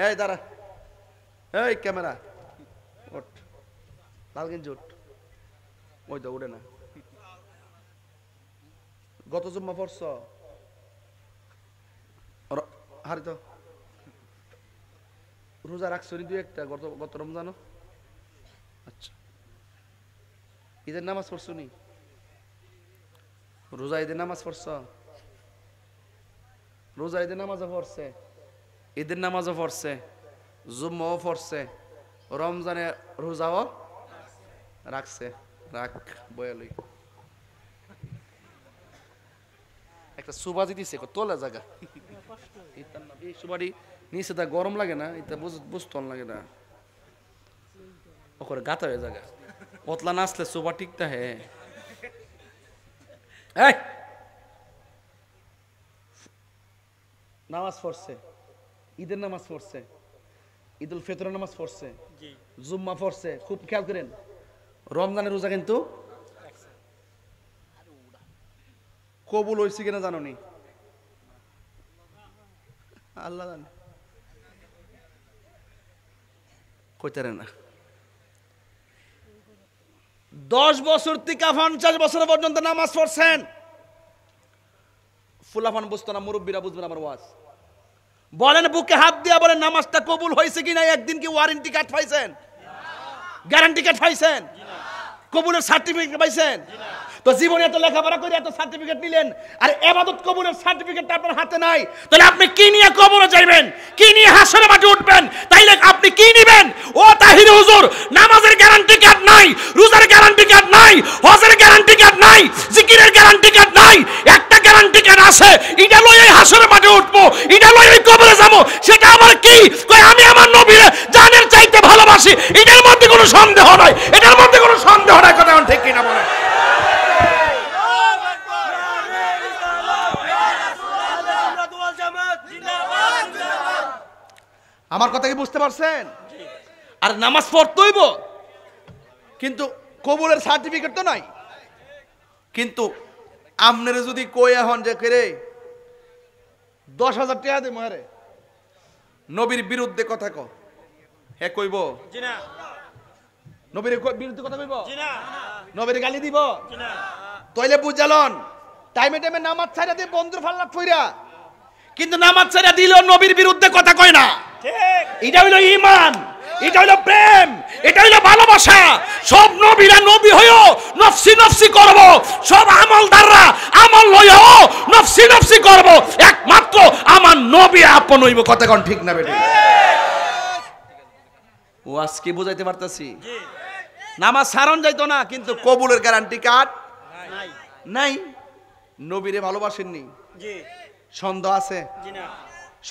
এই দাঁড়া, এই ক্যামেরা ওঠ, লাল গেঞ্জি ওঠ, ওই তো উঠে না। গত জুম্মা পড়ছ হারি তো রোজা রাখছো নি দুই একটা গত রমজানো? আচ্ছা, ঈদের নামাজ পড়ছো নি? রোজা ঈদের নামাজ পড়ছ? রোজা ঈদের নামাজও পড়ছে, ঈদের নামাজও পড়ছে, জুম্মাও পড়ছে, রমজানে রোজাও রাখছে। রাখ বয়ালই একটা সুবাজি দিছে তোলা জায়গা, এই সুবাড়ি নিচে তা গরম লাগে না, এটা বুঝতন লাগে না, ওখানে গাতা হয়ে জায়গা পতলা নাচলে সুবা টিকতা হে। নামাজ পড়ছে, ঈদের নামাজ পড়ছে, ঈদুল ফিতরের নামাজ পড়ছে, জুম্মা পড়ছে, খুব খেয়াল করেন। রমজানের রোজা কিন্তু কবুল হয়েছে কিনা জানো নি? আল্লাহ জানে, কইতারে না। 10 বছর থেকে 50 বছর পর্যন্ত নামাজ পড়ছেন, ফুলাফান বুঝতো না, মুরব্বীরা বুঝবেন আমার ওয়াজ। বলেন বুকে হাত দিয়া বলেন নামাজটা কবুল হয়েছে কিনা? একদিন কি ওয়ারেন্টি কার্ড পাইছেন? গ্যারান্টি কার্ড পাইছেন? কবুলের সার্টিফিকেট পাইছেন? তো জীবনে এত লেখাপড়া করে এত সার্টিফিকেট নিলেন, আর ইবাদত কবুলের সার্টিফিকেটটা আপনার হাতে নাই, তাহলে আপনি কি নিয়ে কবরে যাইবেন? কি নিয়ে হাসরের মাঠে উঠবেন? তাইলে আপনি কি নেবেন? ও তাহির হুজুর, নামাজের গ্যারান্টি কার্ড নাই, রোজার গ্যারান্টি কার্ড নাই, হজের গ্যারান্টি কার্ড নাই, জিকিরের গ্যারান্টি কার্ড নাই, একটা গ্যারান্টি কার্ড আছে, এটা লইয়াই হাসরের মাঠে উঠবো, এটা লইয়াই কবরে যাবো। সেটা আমার কি? কই আমি আমার নবীরে জানের চাইতে ভালোবাসি, এটার মধ্যে কোনো সন্দেহ নাই, এটার মধ্যে কোনো সন্দেহ নাই। কথা ঠিক কিনা বলেন? আমার কথা কি বুঝতে পারছেন? আর নামাজ পড়তেইব, কিন্তু কবুলের সার্টিফিকেট তো নাই। কিন্তু আমনের যদি কই এখন যে করে 10,000 টাকা দে মারে নবীর বিরুদ্ধে কথা ক, হে কইব? জি না। নবীর বিরুদ্ধে কথা কইব? জি না। নবীর গালি দিব? জি না। তাইলে বুঝালন টাইমে টাইমে নামাজ ছাইরা দিয়ে বন্ধুর ফাল্লা ফইরা, কিন্তু নামাজ ছাইরা দিলেও নবীর বিরুদ্ধে কথা কয় না। ঠিক, এটা হইল ঈমান, এটা হইল প্রেম, এটা হইল ভালোবাসা। সব নবীরা নবী হইও নফসি নফসি করব, সব আমলদাররা আমল লইও নফসি নফসি করব, একমাত্র আমার নবী আপন হইব। কথা কোন ঠিক না বেটি? ও আজকে বুঝাইতে পারতাছি? জি। নামাজ সারণ যাইতো না, কিন্তু কবুলের গ্যারান্টি কার্ড নাই। নাই। নবীরে ভালোবাসেননি? জি। সন্দেহ আছে? জি না।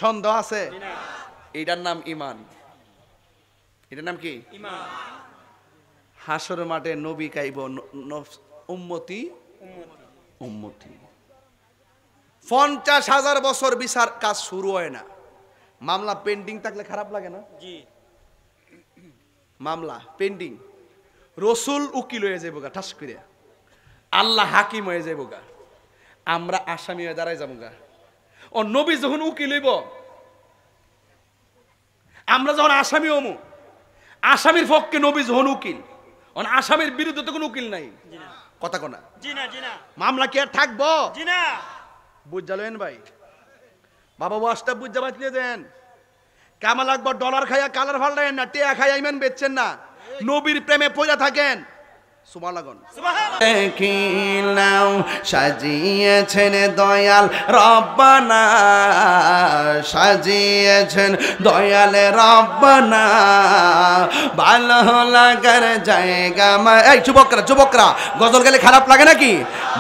সন্দেহ আছে? জি না। এটার নাম ঈমান। এটার নাম কি? ঈমান। হাসরের মাঠে নবী কাইব উম্মতি উম্মতি। 50,000 বছর বিচার কাজ শুরু হয় না। মামলা পেন্ডিং থাকলে খারাপ লাগে না? জি। মামলা পেন্ডিং, রসুল উকিল হয়ে যাবো গা ঠাস করে, আল্লাহ হাকিম হয়ে যাবো গা, আমরা আসামি হয়ে দাঁড়াই যাবো গা। ও নবী যখন উকিল হইব, আমরা যখন আসামি হমু, আসামির পক্ষে নবী যখন উকিল, আসামির বিরুদ্ধে তো কোনো উকিল নাই। কথা কোনা? মামলা কি আর থাকবো? বুঝালেন ভাই? বাবা ওয়াজটা বুঝা বাঁচলে দেন। কামা লাগবো ডলার খাইয়া কালার ফাল্টাইন না, টিয়া খাইয়া ইমান বেচছেন না, নবীর প্রেমে পয়রা থাকেন। সাজিয়েছেন দয়াল রব্বানা, সাজিয়েছেন দয়াল রব্বানা, ভালো লাগার জায়গা। এই যুবকরা যুবকরা, গজল গেলে খারাপ লাগে নাকি?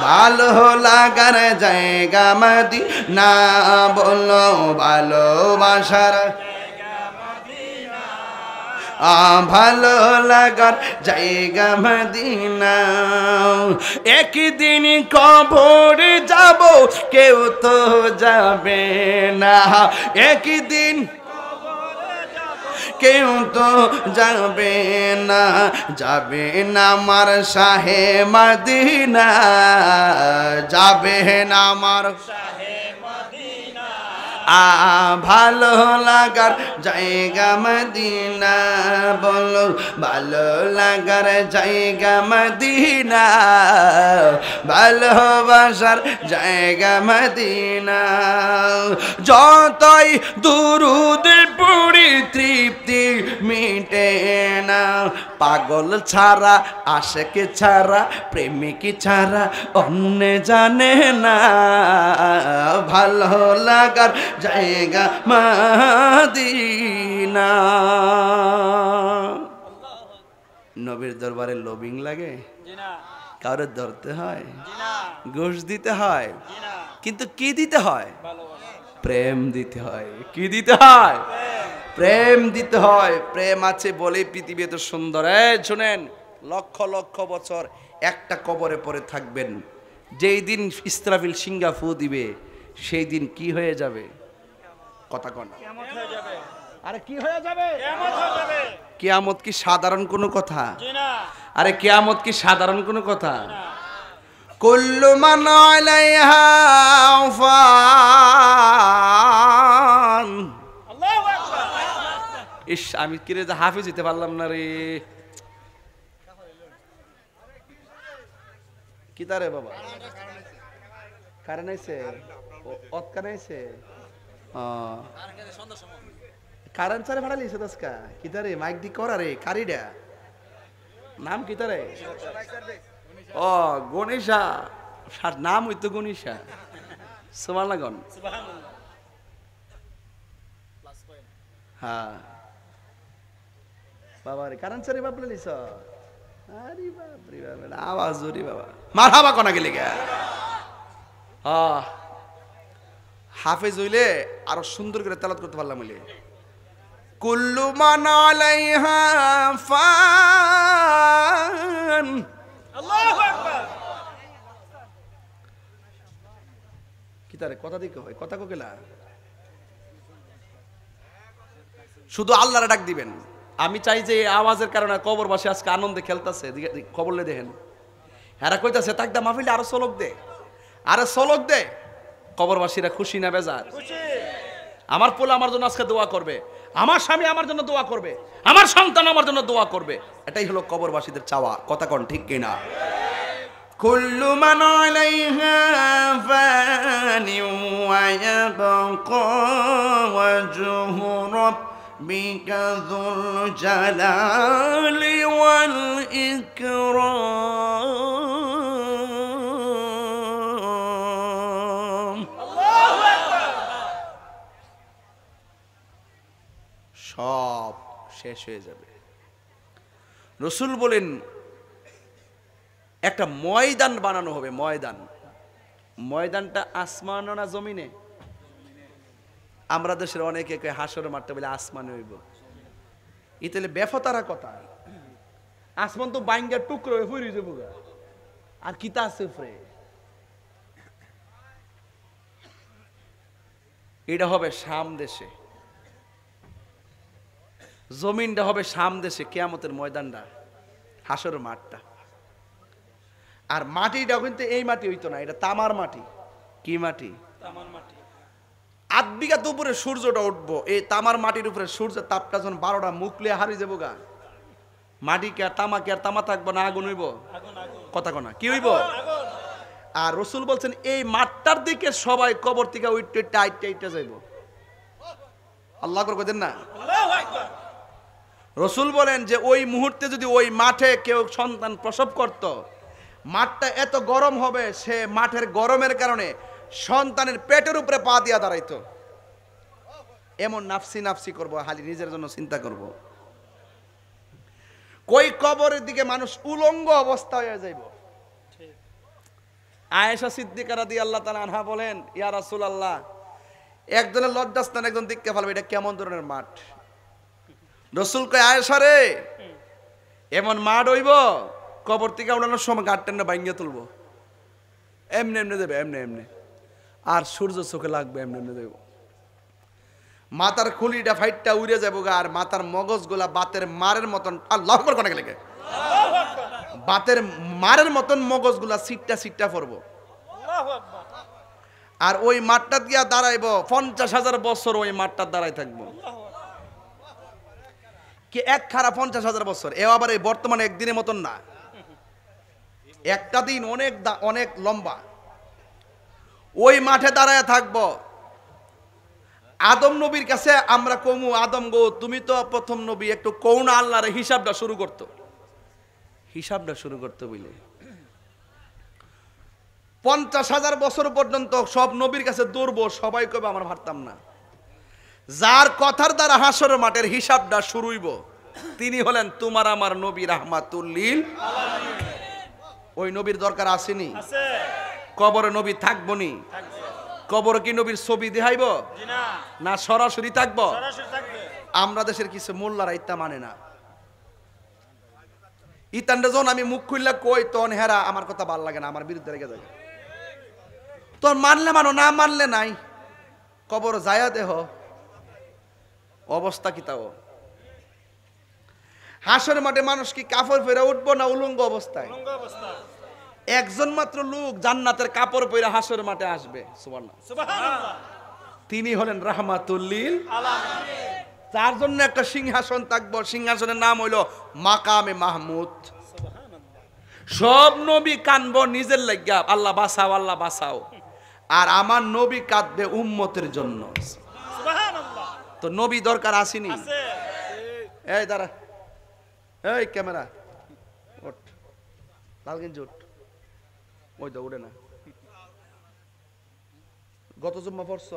ভালো লাগার জায়গা মদিনা, বলো ভালোবাসার ভালো লাগার জায়গা মদিনা। একদিন কবর যাব, কেউ তো যাবে না, একদিন কেউ তো যাবে না, যাবে না আমার শাহে মদিনা, যাবে না আমার শাহে মদিনা, ভালো লাগার জায়গা মদিনা, বলো ভালো লাগার জায়গা মদিনা, ভালোবাসার জায়গা মদিনা। যতই দুরুদ পড়ি তৃপ্তি মিটে না, পাগল ছাড়া আশেক ছাড়া প্রেমিক ছাড়া অন্য জানে না, ভালো লাগার জায়গা মদিনা। নবীর দরবারে লবিং লাগে? কারোর ধরতে হয়, ঘুষ দিতে হয়, কিন্তু কি দিতে হয়? প্রেম দিতে হয়। কি দিতে হয়? প্রেম দিতে হয়। প্রেম আছে বলেই পৃথিবী এত সুন্দর। শুনেন, লক্ষ লক্ষ বছর একটা কবরে পড়ে থাকবেন, যেই দিন ইসরাফিল সিংহা ফু দিবে সেই দিন কি হয়ে যাবে? কথা কন। আরে কি হয়ে যাবে? কিয়ামত কি সাধারণ কোনো কথা? আরে কিয়ামত কি সাধারণ কোনো কথা? কুল্লু মান আলাইহা ফান। ইস, আমি কিরে যে হাফিজ হইতে পারলাম না রে। কি তারে বাবা কারেন্ট আইছে? অত কারেন্ট আইছে? কারেন্ট সারে ভাড়া লিছে দসকা কি তারে মাইক দি করা রে কারিডা নাম কি তারে? ও গণেশা, নাম হইতো গণেশা। সুবহানাল্লাহ। হ্যাঁ বাবা রে কারেন্ট সারে বাপলে লিছ। আরে বাপ রে বাপ, আওয়াজ জোরে বাবা। মারহাবা কোনা গেলে গা। হাফেজ হইলে আরো সুন্দর করে তেলাওয়াত করতে পারলাম। হইলে কুল্লু মান আলাইহা ফান। আল্লাহু আকবার। কি তারে কথা দিকে হয়? কথা কোকেলা শুধু আল্লাহরে ডাক দিবেন। আমি চাই যে এই আওয়াজের কারণে কবরবাসী আজকে আনন্দে খেলতেছে। খবরলে দেখেন হেরা কইতাছে তাকদা মাহফিলে আরো চলক দে, আরো চলক দে। কবরবাসীরা খুশি না বেজার? আমার পোলা আমার জন্য আজকে দোয়া করবে, আমার স্বামী আমার জন্য দোয়া করবে, আমার সন্তান আমার জন্য দোয়া করবে। এটাই হলো কবরবাসীদের চাওয়া। কথা কোন ঠিক কিনা? কুল্লু মান আলাইহা ফানি ওয়া ইয়াবকা ওয়াজহু রাব্বিকা যুল জালালি ওয়াল ইকরাম। সব শেষ হয়ে যাবে। রাসূল বলেন একটা ময়দান বানানো হবে। ময়দান, ময়দানটা আসমান না জমিনে? আমরা দেশের অনেকে কয় হাসর মারতে বলে আসমানে হইব। ইতালে বেফতারা কথা। আসমান তো বাইঙ্গার টুকরো হয়ে ফুরি যাবো আর কিতা আছে উপরে। এটা হবে শাম দেশে, জমিনটা হবে শাম দেশে, কিয়ামতের ময়দানটা, হাসর মাঠটা। আর মাটিটা কিন্তু এই মাটি হইতো না, এটা তামার মাটি। কি মাটি? তামার মাটি। ৮ বিঘা উপরে সূর্যটা উঠবো, এই তামার মাটির উপরে সূর্যের তাপটা যখন 12টা মুখলে হারিয়ে যাবো গা, মাটি কে আর তামা থাকবো না, আগুন হইব। কথা কনা কি হইব? আর রাসূল বলছেন এই মাঠটার দিকে সবাই কবর থেকে উঠতে টাইটটা যাইব। আল্লাহ করে কইতেন না? রাসূল বলেন যে ওই মুহূর্তে যদি ওই মাঠে কেউ সন্তান প্রসব করত, মাঠটা এত গরম হবে, সে মাঠের গরমের কারণে সন্তানের পেটের উপরে পা দিয়া দাঁড়াইতো। এমন নাফসি নাফসি করবো, খালি নিজের জন্য চিন্তা করব। কই কবরের দিকে মানুষ উলঙ্গ অবস্থা হয়ে যাইব। আয়েশা সিদ্দিকা রাদিয়াল্লাহু তাআলা আনহা বলেন, ইয়া রাসূলুল্লাহ, একজনের লজ্জাস্থান একজন দেখতে ফেলবে, এটা কেমন ধরনের মাঠ? রাসূল কয়, আয়েশা রে, এমন মাঠ হইব কবর থেকে উঠানোর সময় গাঁটটা ভাঙ্গিয়ে তুলবো, এমনি এমনি দেবে, এমনি এমনি, আর সূর্য চোখে লাগবে, এমনি এমনি দেব। মাথার খুলিটা ফাইটটা উড়ে যাবো গা, আর মাথার মগজগুলা বাতের মারের মতন, আল্লাহু আকবার কোনে গেলে, বাতের মারের মতন মগজগুলা সিটটা সিটটা পড়বো। আর ওই মাঠটা দিয়া দাঁড়াইব 50,000 বছর, ওই মাঠটা দাঁড়াই থাকবো কি এক খারা 50,000 বছর। এও আবার এই বর্তমানে একদিনের মতন না, একটা দিন অনেক অনেক লম্বা। ওই মাঠে দাঁড়ায় থাকবো। আদম নবীর কাছে আমরা কমু, আদম গো তুমি তো প্রথম নবী, একটু কৌনা আল্লাহর হিসাবটা শুরু করতো বুঝলে। 50,000 বছর পর্যন্ত সব নবীর কাছে দৌড়বো, সবাই কবে আমার ভাবতাম না। যার কথার দ্বারা হাসরের মাঠের হিসাবটা শুরু হইব তিনি হলেন তোমার আমার নবী রাহমাতুল লিল আলামিন। ওই নবীর দরকার আসেনি? কবরে নবী থাকবো নি? কবরে কি নবীর ছবি দেখাইব না সরাসরি থাকবো? আমরা দেশের কিছু মোল্লারা ইত্যা মানে না। ইতানটা যখন আমি মুখ খুললে কই তখন হেরা আমার কথা ভাল লাগে না, আমার বিরুদ্ধে রেখে যায়। তোর মানলে মানো, না মানলে নাই। কবর যায়া দেহ অবস্থা কি তাও। হাসর মাঠে মানুষ কি কাপড় পরে উঠবো না উলঙ্গ অবস্থায়? একজন মাত্র লোক জান্নাতের কাপড় পরে হাসর মাঠে আসবে, সুবহানাল্লাহ। তিনি হলেন রাহমাতুল লিল আলামিন। তার জন্য একটা সিংহাসন থাকবো, সিংহাসনের নাম হইল মাকামে মাহমুদ। সব নবী কানবো নিজের লাগিয়া, আল্লাহ বাঁচাও আল্লাহ বাঁচাও। আর আমার নবী কাঁদবে উম্মতের জন্য। তো নবী দরকার আসেনি? এই দাঁড়া, এই ক্যামেরা ওঠ, লাল গেঞ্জি ওঠ, ওই তো উঠে না। গত জুম্মা পড়ছ?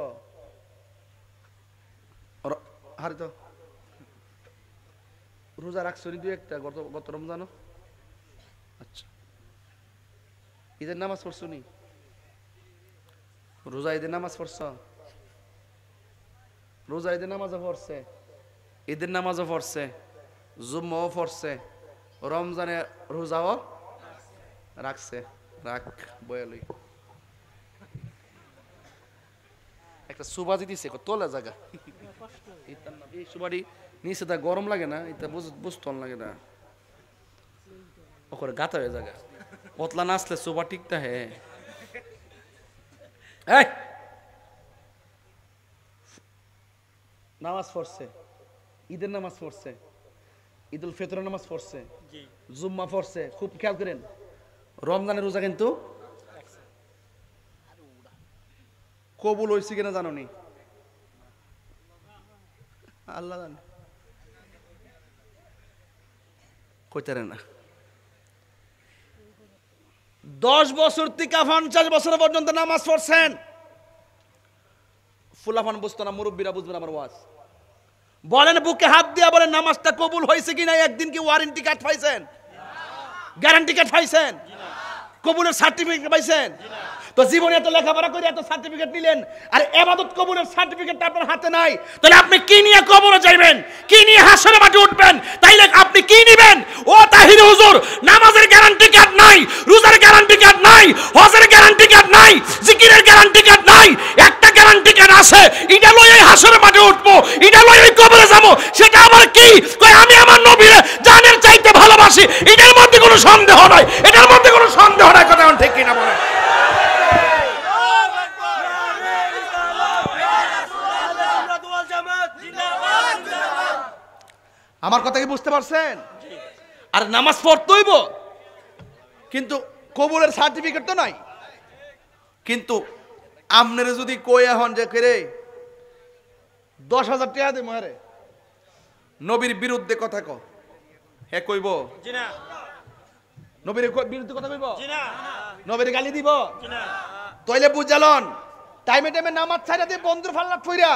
হারি তো রোজা রাখছো দুই একটা গত রমজানো? আচ্ছা, ঈদের নামাজ পড়ছো নি? রোজা ঈদের নামাজ পড়ছ? রোজা ঈদের নামাজও পড়ছে, ঈদের নামাজও পড়ছে, জুম্মাও পড়ছে, রমজানে রোজাও রাখছে। রাখ বয়ালই একটা সুবাজি দিছে তোলা জায়গা। এই সুবাড়ি নিচে তা গরম লাগে না, এটা বুঝতে লাগে না, ওখানে গাতা হয়ে জায়গা পতলা নাচলে সুবা ঠিকটা হে। নামাজ পড়ছে, ঈদের নামাজ পড়ছে, ঈদুল ফিতরের নামাজ পড়ছে, জুম্মা পড়ছে। খুব খেয়াল করেন, রমজানের রোজা কিন্তু কবুল হয়েছে কিনা জানো নি? আল্লাহ জানে, কইতারে না। 10 বছর থেকে 50 বছর পর্যন্ত নামাজ পড়ছেন, ফুলাফান বুঝতো না, মুরব্বীরা বুঝবেন আমার ওয়াজ। বলেন বুকে হাত দিয়া বলেন নামাজটা কবুল হয়েছে কিনা একদিন কি ওয়ারেন্টি কার্ড পাইছেন? গ্যারান্টি কার্ড পাইছেন? কবুলের সার্টিফিকেট পাইছেন? তো জীবনে এত লেখাপড়া করে এত সার্টিফিকেট নিলেন, আর ইবাদত কবুলের সার্টিফিকেট আপনার হাতে নাই, তাহলে আপনি কি নিয়ে কবরে যাইবেন? কি নিয়ে হাসরের মাঠে উঠবেন? তাইলে আপনি কি নেবেন? ও তাহির হুজুর, নামাজের গ্যারান্টি কার্ড নাই, রোজার গ্যারান্টি কার্ড নাই, হজের গ্যারান্টি কার্ড নাই, জিকিরের গ্যারান্টি কার্ড নাই, একটা গ্যারান্টি কার্ড আছে, এটা লইই হাসরের মাঠে উঠবো, এটা লইই কবরে যাবো। সেটা আবার কি? কই আমি আমার নবীরে জানের চাইতে ভালোবাসি, এটার মধ্যে কোনো সন্দেহ নাই, এটার মধ্যে কোনো সন্দেহ নাই। কথা ঠিক কিনা বলেন? আমার কথা কি বুঝতে পারছেন? আর নামাজ পড়তে হইব, কিন্তু কবুলের সার্টিফিকেট তো নাই। কিন্তু আপনারা যদি কই এখন যে করে 10,000 টাকা দে মারে নবীর বিরুদ্ধে কথা কও, হে কইব? জি না। নবীর বিরুদ্ধে কথা কইব? জি না। নবীর গালি দিব? জি না। তাইলে বুঝালন টাইমে টাইমে নামাজ ছাইরা দিয়ে বন্ধুর ফাল্লা ফইরা,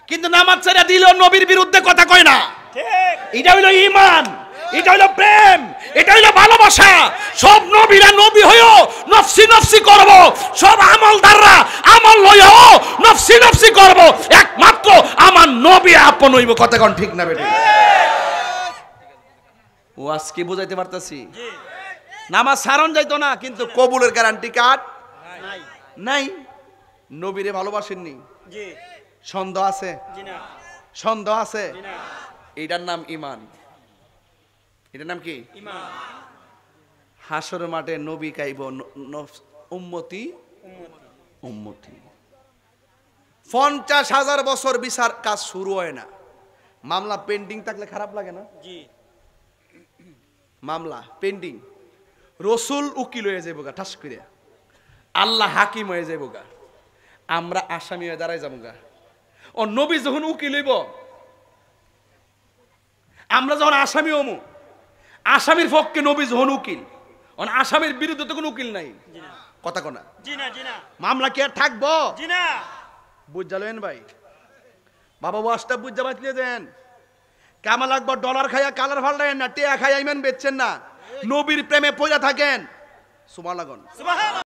কিন্তু নামাজ ছাইরা দিলেও নবীর বিরুদ্ধে কথা কয় না। ঠিক, এটা হইল ঈমান, এটা হইল প্রেম, এটা হইল ভালোবাসা। সব নবীরা নবী হইও নফসি নফসি করব, সব আমলদাররা আমল লইও নফসি নফসি করব, একমাত্র আমার নবী আপন হইব। কথা কোন ঠিক না বেটি? ও আজকে বুঝাইতে পারতাছি? জি। নামাজ সারণ যাইতো না, কিন্তু কবুলের গ্যারান্টি কার্ড নাই। নাই। নবীরে ভালোবাসেননি? জি। সন্দেহ আছে? জি না। সন্দেহ আছে? জি না। এটার নাম ঈমান। এটার নাম কি? ঈমান। হাসরের মাঠে নবী কাইব উম্মতি উম্মতি। 50,000 বছর বিচার কাজ শুরু হয় না, মামলা পেন্ডিং থাকলে খারাপ লাগে না? জি। মামলা পেন্ডিং, রসুল উকিল হয়ে যাবো গা ঠাস করে, আল্লাহ হাকিম হয়ে যাবো গা, আমরা আসামি হয়ে দাঁড়াই যাবো গা। ও নবী যখন উকিল হইব, আমরা যখন আসামি হমু, আসামির পক্ষে নবী যখন উকিল, আসামির বিরুদ্ধে তো কোনো উকিল নাই, কথা কোনা মামলা কি আর থাকবো? বুঝালেন ভাই, বাবা ওয়াজটা বুঝা বাঁচলে দেন। কামাল আকবর ডলার খাইয়া কালার ফাল্টাইন না, টিয়া খাইয়া ইমান বেচছেন না, নবীর প্রেমে পয়রা থাকেন। সুবহানাল্লাহ।